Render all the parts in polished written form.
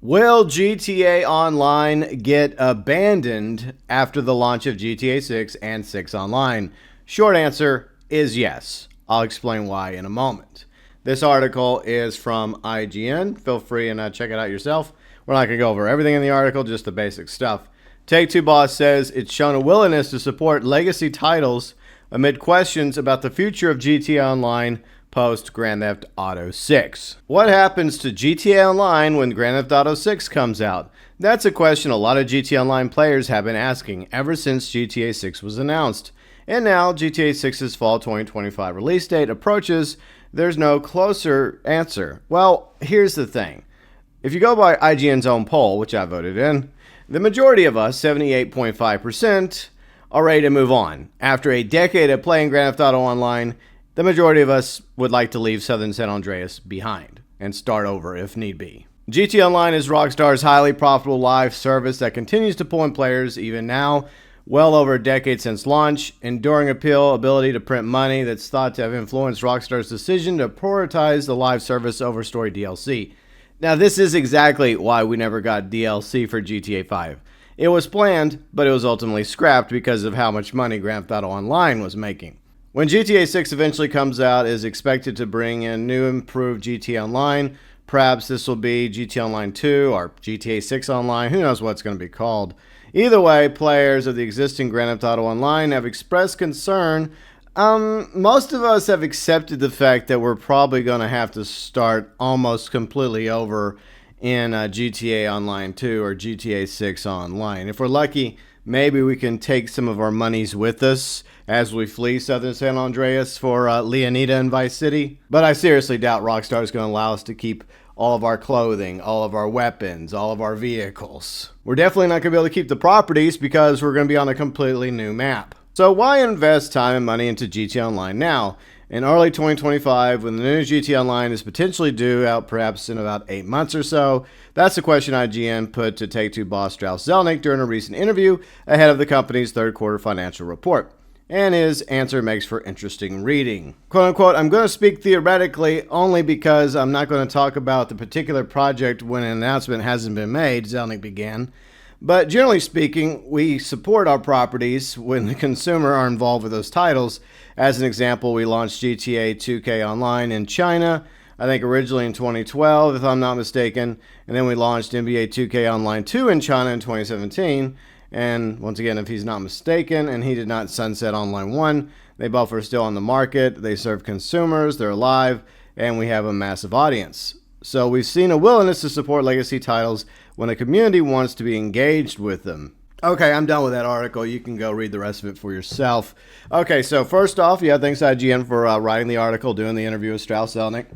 Will GTA Online get abandoned after the launch of GTA 6 and 6 Online? Short answer is yes. I'll explain why in a moment. This article is from IGN. Feel free and check it out yourself. We're not going to go over everything in the article, just the basic stuff. Take-Two boss says it's shown a willingness to support legacy titles amid questions about the future of GTA Online post Grand Theft Auto 6. What happens to GTA Online when Grand Theft Auto 6 comes out? That's a question a lot of GTA Online players have been asking ever since GTA 6 was announced. And now GTA 6's fall 2025 release date approaches, there's no closer answer. Well, here's the thing. If you go by IGN's own poll, which I voted in, the majority of us, 78.5%, are ready to move on. After a decade of playing Grand Theft Auto Online, the majority of us would like to leave Southern San Andreas behind and start over if need be. GTA Online is Rockstar's highly profitable live service that continues to pull in players even now, well over a decade since launch. Enduring appeal, ability to print money that's thought to have influenced Rockstar's decision to prioritize the live service over story DLC. Now, this is exactly why we never got DLC for GTA 5. It was planned, but it was ultimately scrapped because of how much money Grand Theft Auto Online was making. When GTA 6 eventually comes out, it is expected to bring in new improved GTA Online. Perhaps this will be GTA Online 2 or GTA 6 Online. Who knows what it's going to be called. Either way, players of the existing Grand Theft Auto Online have expressed concern. Most of us have accepted the fact that we're probably going to have to start almost completely over in GTA Online 2 or GTA 6 Online. If we're lucky, maybe we can take some of our monies with us as we flee Southern San Andreas for Leonida and Vice City. But I seriously doubt Rockstar is going to allow us to keep all of our clothing, all of our weapons, all of our vehicles. We're definitely not going to be able to keep the properties because we're going to be on a completely new map. So why invest time and money into GTA Online now? In early 2025, when the new GTA Online is potentially due out perhaps in about 8 months or so? That's the question IGN put to Take-Two boss Strauss Zelnick during a recent interview ahead of the company's third quarter financial report. And his answer makes for interesting reading. Quote unquote, I'm going to speak theoretically only because I'm not going to talk about the particular project when an announcement hasn't been made, Zelnick began. But generally speaking, we support our properties when the consumer are involved with those titles. As an example, we launched GTA 2K Online in China, I think originally in 2012, if I'm not mistaken. And then we launched NBA 2K Online 2 in China in 2017. And once again, if he's not mistaken, and he did not sunset Online 1, they both are still on the market. They serve consumers, they're live, and we have a massive audience. So we've seen a willingness to support legacy titles when a community wants to be engaged with them. Okay, I'm done with that article. You can go read the rest of it for yourself. Okay, so first off, yeah, thanks IGN for writing the article, doing the interview with Strauss Zelnick.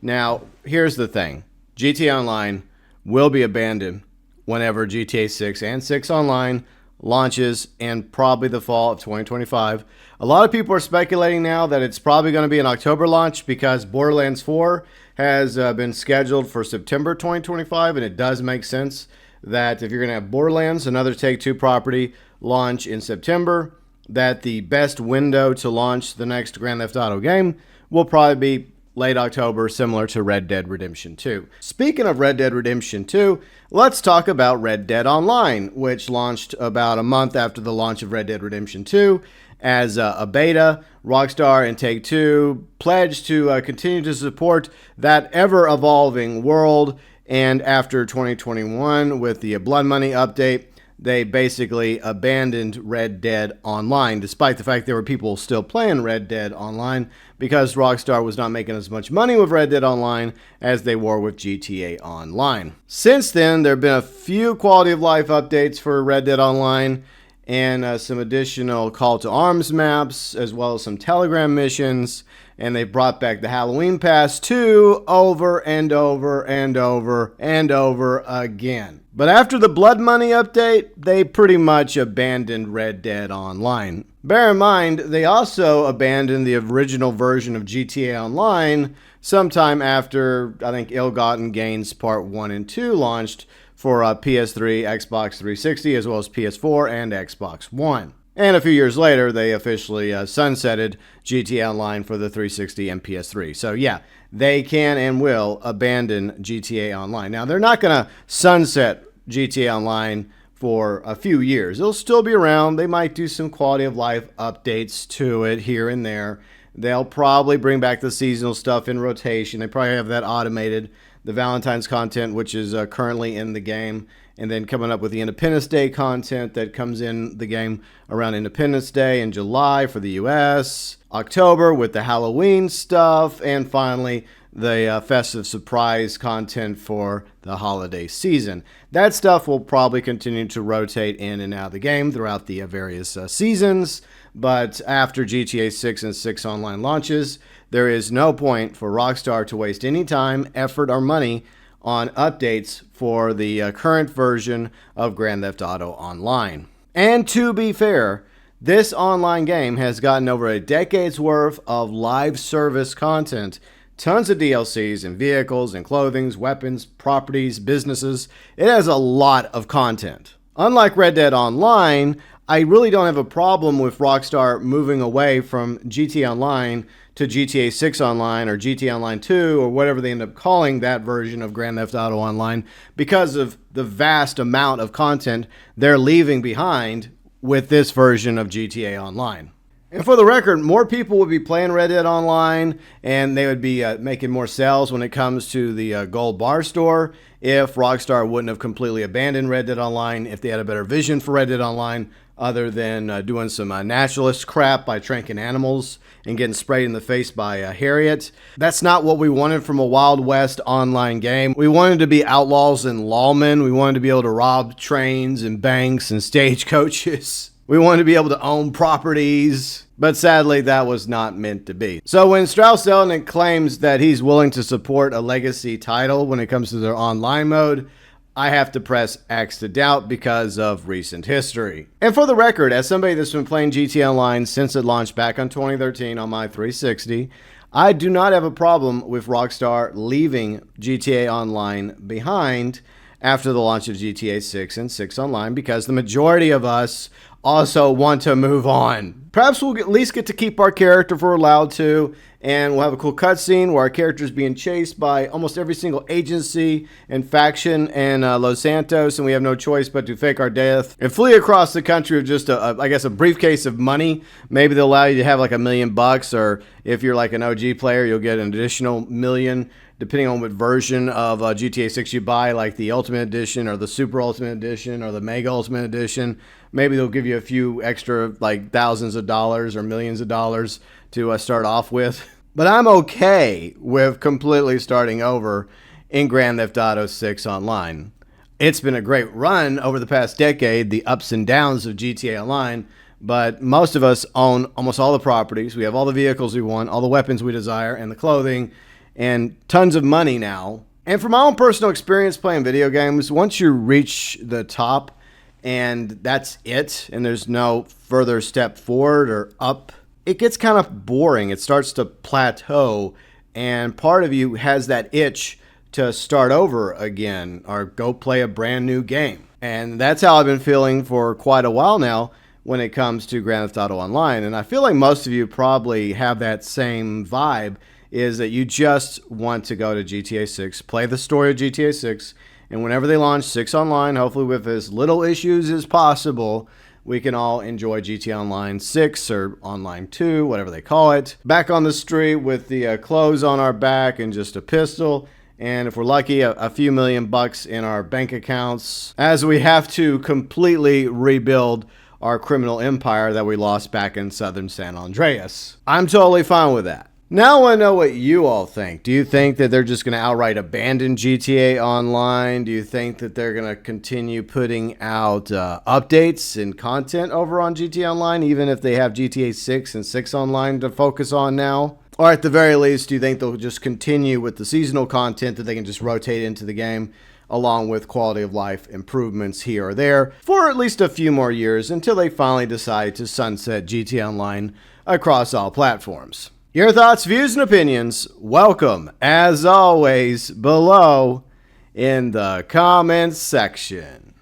Now, here's the thing. GTA Online will be abandoned whenever GTA 6 and 6 Online launches in probably the fall of 2025. A lot of people are speculating now that it's probably going to be an October launch because Borderlands 4 has been scheduled for September 2025, and it does make sense that if you're going to have Borderlands, another Take-Two property, launch in September, that the best window to launch the next Grand Theft Auto game will probably be late October, similar to Red Dead Redemption 2. Speaking of Red Dead Redemption 2, let's talk about Red Dead Online, which launched about a month after the launch of Red Dead Redemption 2 as a beta. Rockstar and Take-Two pledged to continue to support that ever-evolving world, and after 2021 with the Blood Money update, they basically abandoned Red Dead Online, despite the fact there were people still playing Red Dead Online because Rockstar was not making as much money with Red Dead Online as they were with GTA Online. Since then, there have been a few quality of life updates for Red Dead Online and some additional call to arms maps, as well as some Telegram missions, and they brought back the Halloween Pass too, over and over and over and over again. But after the Blood Money update, they pretty much abandoned Red Dead Online. Bear in mind, they also abandoned the original version of GTA Online sometime after, I think, Ill-Gotten Gains Part 1 and 2 launched for PS3, Xbox 360, as well as PS4 and Xbox One. And a few years later, they officially sunsetted GTA Online for the 360 and PS3. So yeah, they can and will abandon GTA Online. Now, they're not going to sunset GTA Online for a few years. It'll still be around. They might do some quality of life updates to it here and there. They'll probably bring back the seasonal stuff in rotation. They probably have that automated. The Valentine's content, which is currently in the game, and then coming up with the Independence Day content that comes in the game around Independence Day in July for the US, October with the Halloween stuff, and finally the festive surprise content for the holiday season. That stuff will probably continue to rotate in and out of the game throughout the various seasons, but after GTA 6 and 6 Online launches, there is no point for Rockstar to waste any time, effort, or money on updates for the current version of Grand Theft Auto Online. And to be fair, this online game has gotten over a decade's worth of live service content, tons of DLCs and vehicles and clothing, weapons, properties, businesses. It has a lot of content. Unlike Red Dead Online, I really don't have a problem with Rockstar moving away from GTA Online to GTA 6 Online or GTA Online 2 or whatever they end up calling that version of Grand Theft Auto Online because of the vast amount of content they're leaving behind with this version of GTA Online. And for the record, more people would be playing Red Dead Online and they would be making more sales when it comes to the gold bar store if Rockstar wouldn't have completely abandoned Red Dead Online, if they had a better vision for Red Dead Online other than doing some naturalist crap by tranking animals and getting sprayed in the face by Harriet. That's not what we wanted from a Wild West online game. We wanted to be outlaws and lawmen. We wanted to be able to rob trains and banks and stagecoaches. We wanted to be able to own properties, but sadly that was not meant to be. So when Strauss Zelnick claims that he's willing to support a legacy title when it comes to their online mode, I have to press X to doubt because of recent history. And for the record, as somebody that's been playing GTA Online since it launched back in 2013 on my 360, I do not have a problem with Rockstar leaving GTA Online behind after the launch of GTA 6 and 6 Online because the majority of us also want to move on. Perhaps we'll at least get to keep our character if we're allowed to, and we'll have a cool cutscene where our character is being chased by almost every single agency and faction in Los Santos, and we have no choice but to fake our death and flee across the country with just I guess a briefcase of money. Maybe they'll allow you to have like $1 million, or if you're like an OG player, you'll get an additional $1 million, depending on what version of GTA 6 you buy, like the Ultimate Edition or the Super Ultimate Edition or the Mega Ultimate Edition. Maybe they'll give you a few extra, like thousands of dollars or millions of dollars to start off with. But I'm okay with completely starting over in Grand Theft Auto 6 Online. It's been a great run over the past decade, the ups and downs of GTA Online, but most of us own almost all the properties. We have all the vehicles we want, all the weapons we desire, and the clothing, and tons of money now. And from my own personal experience playing video games, once you reach the top and that's it, and there's no further step forward or up, it gets kind of boring. It starts to plateau, and part of you has that itch to start over again or go play a brand new game. And that's how I've been feeling for quite a while now when it comes to Grand Theft Auto Online. And I feel like most of you probably have that same vibe, is that you just want to go to GTA 6, play the story of GTA 6, and whenever they launch 6 Online, hopefully with as little issues as possible, we can all enjoy GTA Online 6 or Online 2, whatever they call it, back on the street with the clothes on our back and just a pistol, and if we're lucky, a few $1 million in our bank accounts, as we have to completely rebuild our criminal empire that we lost back in southern San Andreas. I'm totally fine with that. Now I want to know what you all think. Do you think that they're just going to outright abandon GTA Online? Do you think that they're going to continue putting out updates and content over on GTA Online, even if they have GTA 6 and 6 Online to focus on now? Or at the very least, do you think they'll just continue with the seasonal content that they can just rotate into the game, along with quality of life improvements here or there, for at least a few more years until they finally decide to sunset GTA Online across all platforms? Your thoughts, views, and opinions, welcome, as always, below in the comments section.